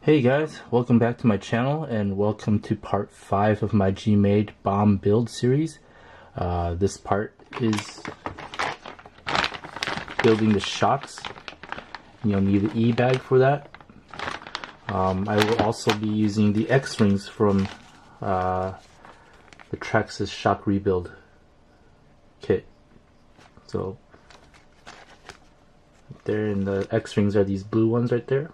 Hey guys, welcome back to my channel and welcome to part 5 of my GMADE BOM build series. This part is building the shocks. You'll need the E-bag for that. I will also be using the X-rings from the Traxxas shock rebuild kit. So there, in the X-rings are these blue ones right there,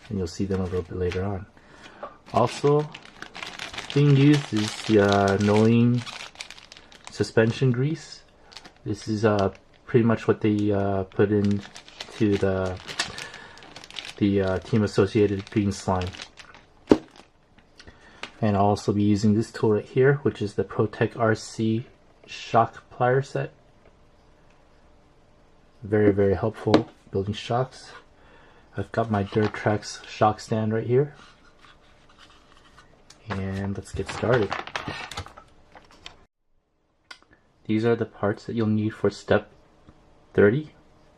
and you'll see them a little bit later on. Also being used is the annoying suspension grease. This is pretty much what they put into the team associated green slime. And I'll also be using this tool right here, which is the Protec RC shock plier set. Very helpful building shocks. I've got my Durtrax shock stand right here, and let's get started. These are the parts that you'll need for step 30.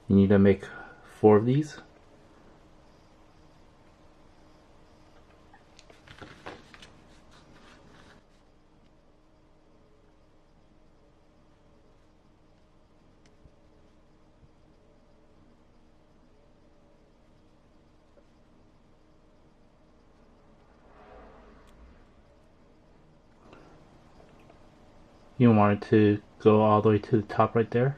You need to make 4 of these. You want it to go all the way to the top right there.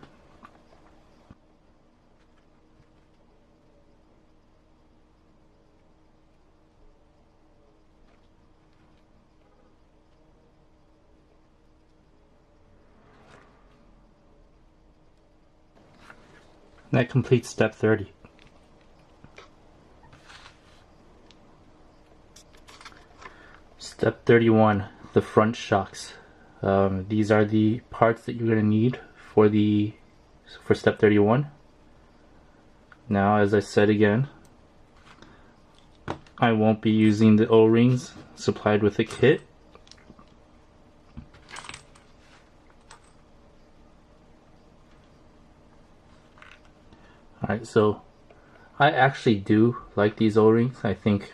And that completes step 30. Step 31, the front shocks. These are the parts that you're going to need for step 31. Now, as I said again, I won't be using the O-rings supplied with the kit. Alright, so I actually do like these O-rings. I think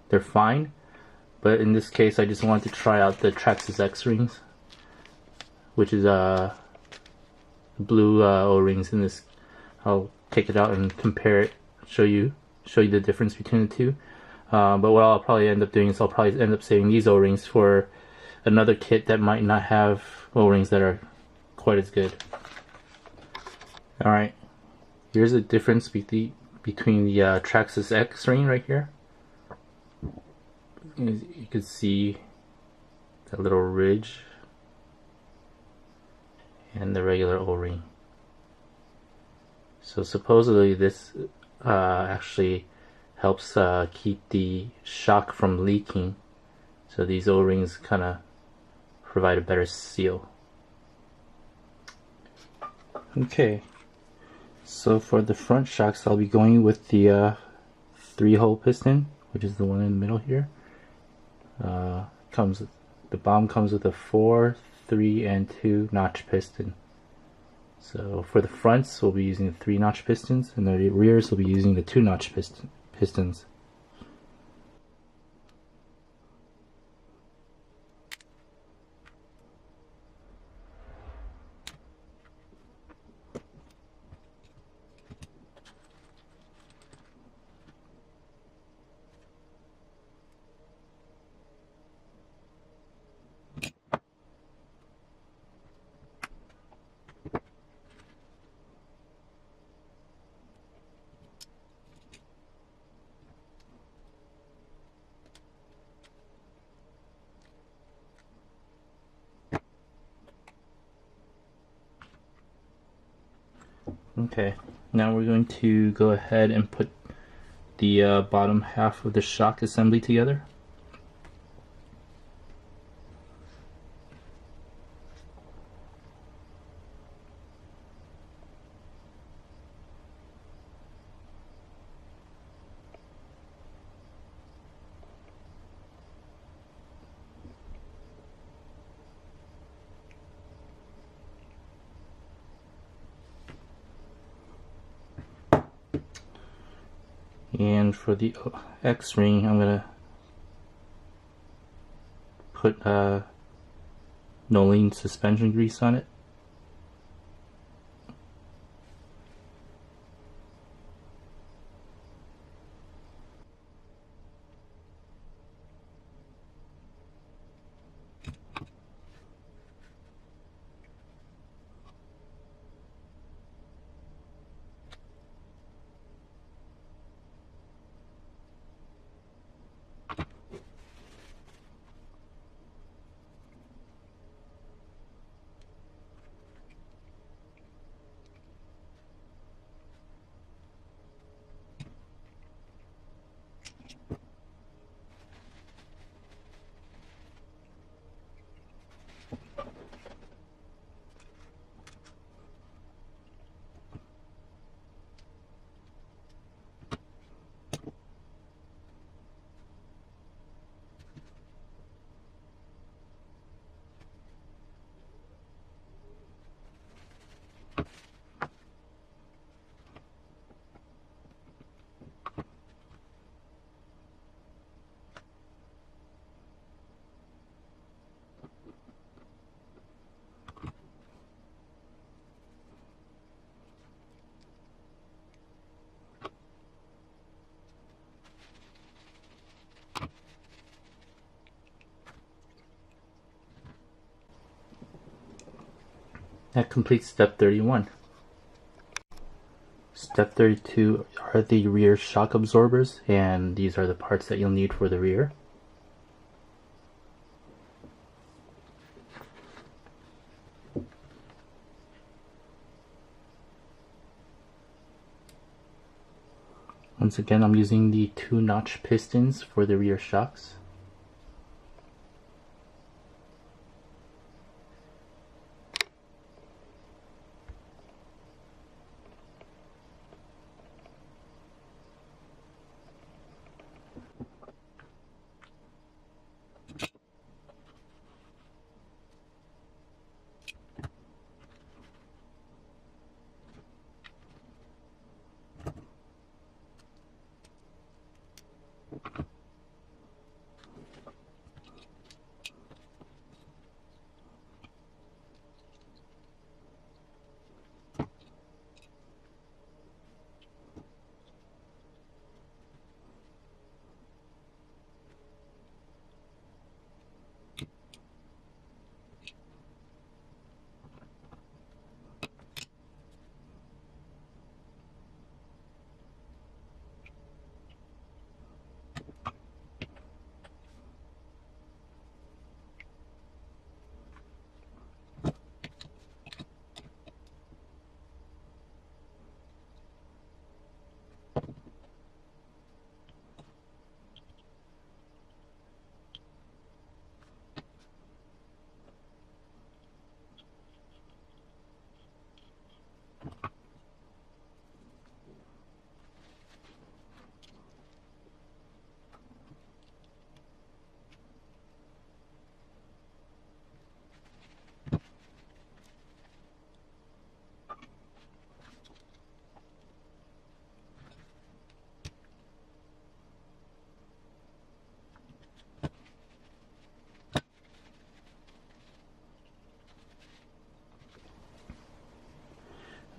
they're fine. But in this case, I just wanted to try out the Traxxas X-rings, which is blue O-rings in this. I'll take it out and compare it, show you the difference between the two. But what I'll probably end up doing is I'll probably end up saving these O-rings for another kit that might not have O-rings that are quite as good. Alright, here's the difference between the Traxxas X-ring right here. You can see that little ridge and the regular O-ring. So supposedly this actually helps keep the shock from leaking. So these O-rings kind of provide a better seal. Okay, so for the front shocks, I'll be going with the 3-hole piston, which is the one in the middle here. The BOM comes with a 4, 3, and 2 notch piston. So for the fronts, we'll be using the 3-notch pistons, and the rears will be using the 2-notch pistons. Okay, now we're going to go ahead and put the bottom half of the shock assembly together. And for the X-ring, I'm gonna put Nolene suspension grease on it. That completes step 31. Step 32 are the rear shock absorbers, and these are the parts that you'll need for the rear. Once again, I'm using the 2-notch pistons for the rear shocks.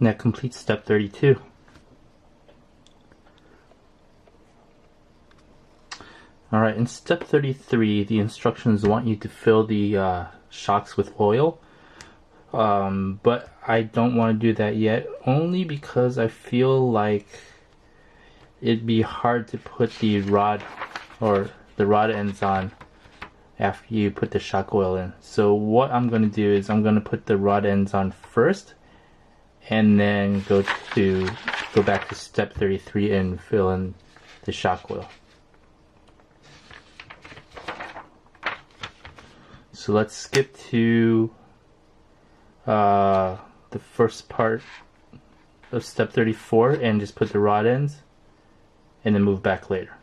And that completes step 32. Alright, in step 33, the instructions want you to fill the shocks with oil. But I don't want to do that yet, only because I feel like it'd be hard to put the rod ends on after you put the shock oil in. So what I'm going to do is I'm going to put the rod ends on first, and then go back to step 33 and fill in the shock oil. So let's skip to the first part of step 34 and just put the rod ends and then move back later.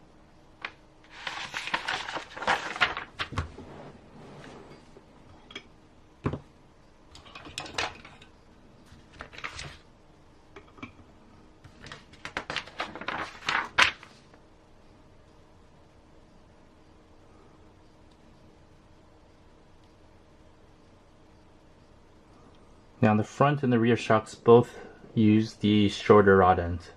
Now the front and the rear shocks both use the shorter rod ends.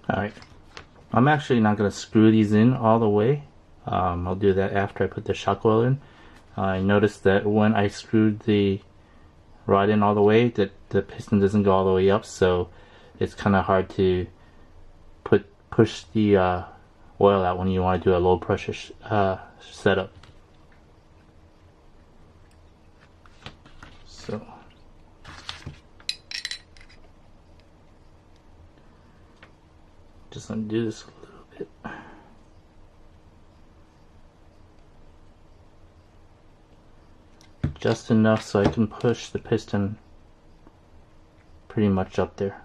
Alright, I'm actually not going to screw these in all the way. I'll do that after I put the shock oil in. I noticed that when I screwed the rod in all the way, that the piston doesn't go all the way up, so it's kind of hard to push the oil out when you want to do a low pressure setup. So just undo this a little bit. Just enough so I can push the piston pretty much up there.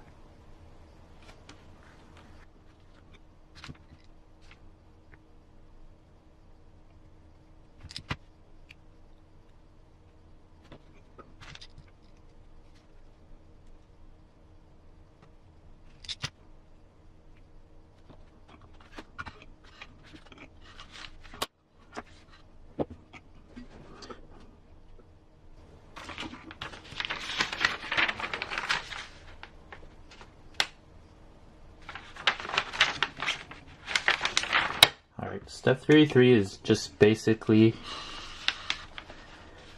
Alright, step 33 is just basically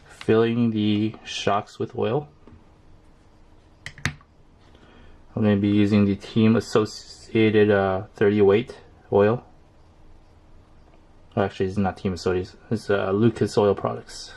filling the shocks with oil. I'm going to be using the Team Associated 30 weight oil. Well, actually, it's not Team Associated, it's Lucas Oil Products.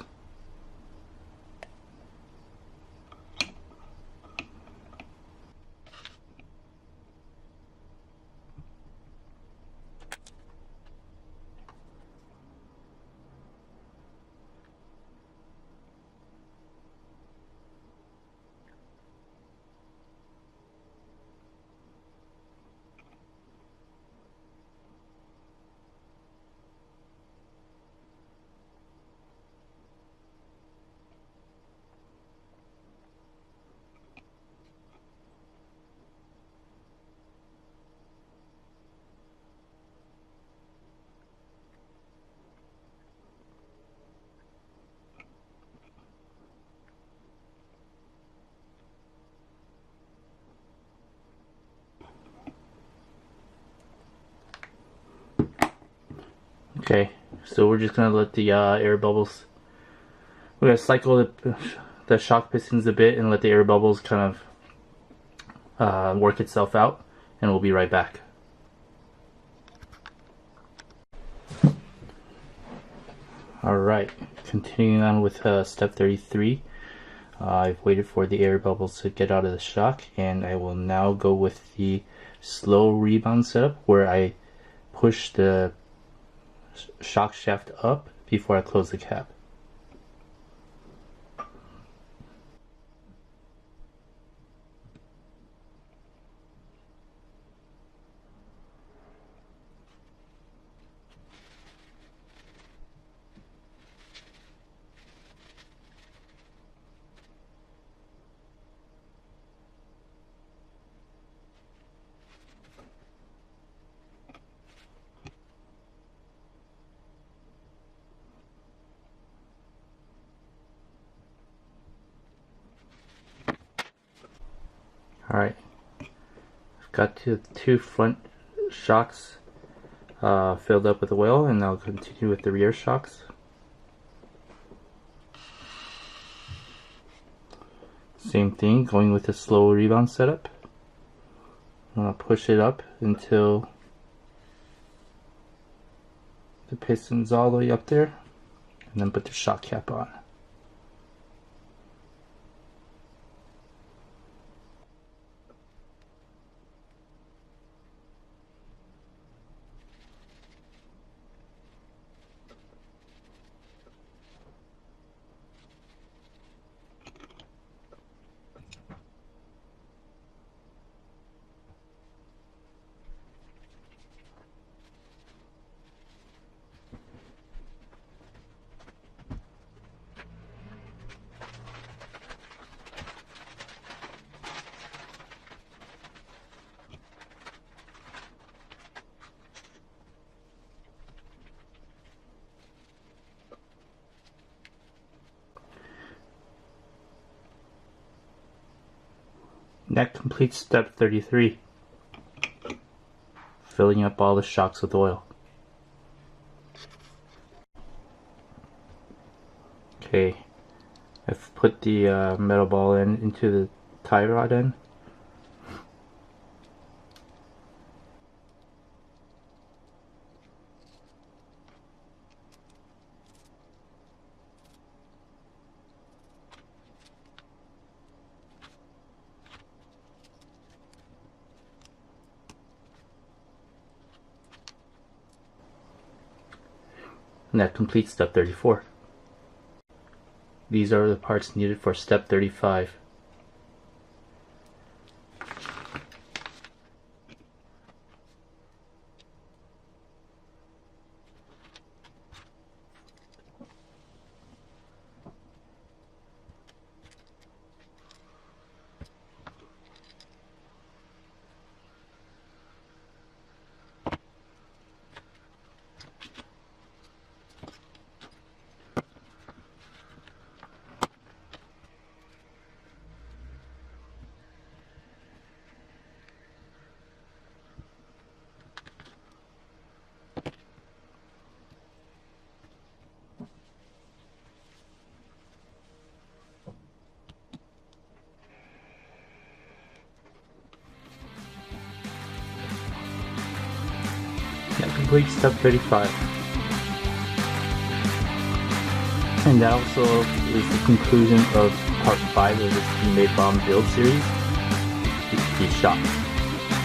Okay, so we're just going to let the air bubbles, we're going to cycle the shock pistons a bit and let the air bubbles kind of work itself out, and we'll be right back. Alright, continuing on with step 33. I've waited for the air bubbles to get out of the shock, and I will now go with the slow rebound setup where I push the shock shaft up before I close the cap. Alright, I've got the two front shocks filled up with oil, and I'll continue with the rear shocks. Same thing, going with the slow rebound setup. I'm going to push it up until the piston's all the way up there, and then put the shock cap on. That completes step 33. Filling up all the shocks with oil. Okay, I've put the metal ball into the tie rod end. And that completes step 34. These are the parts needed for step 35. That completes step 35. And that also is the conclusion of part 5 of this GMADE BOM build series. These shocks.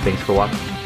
Thanks for watching.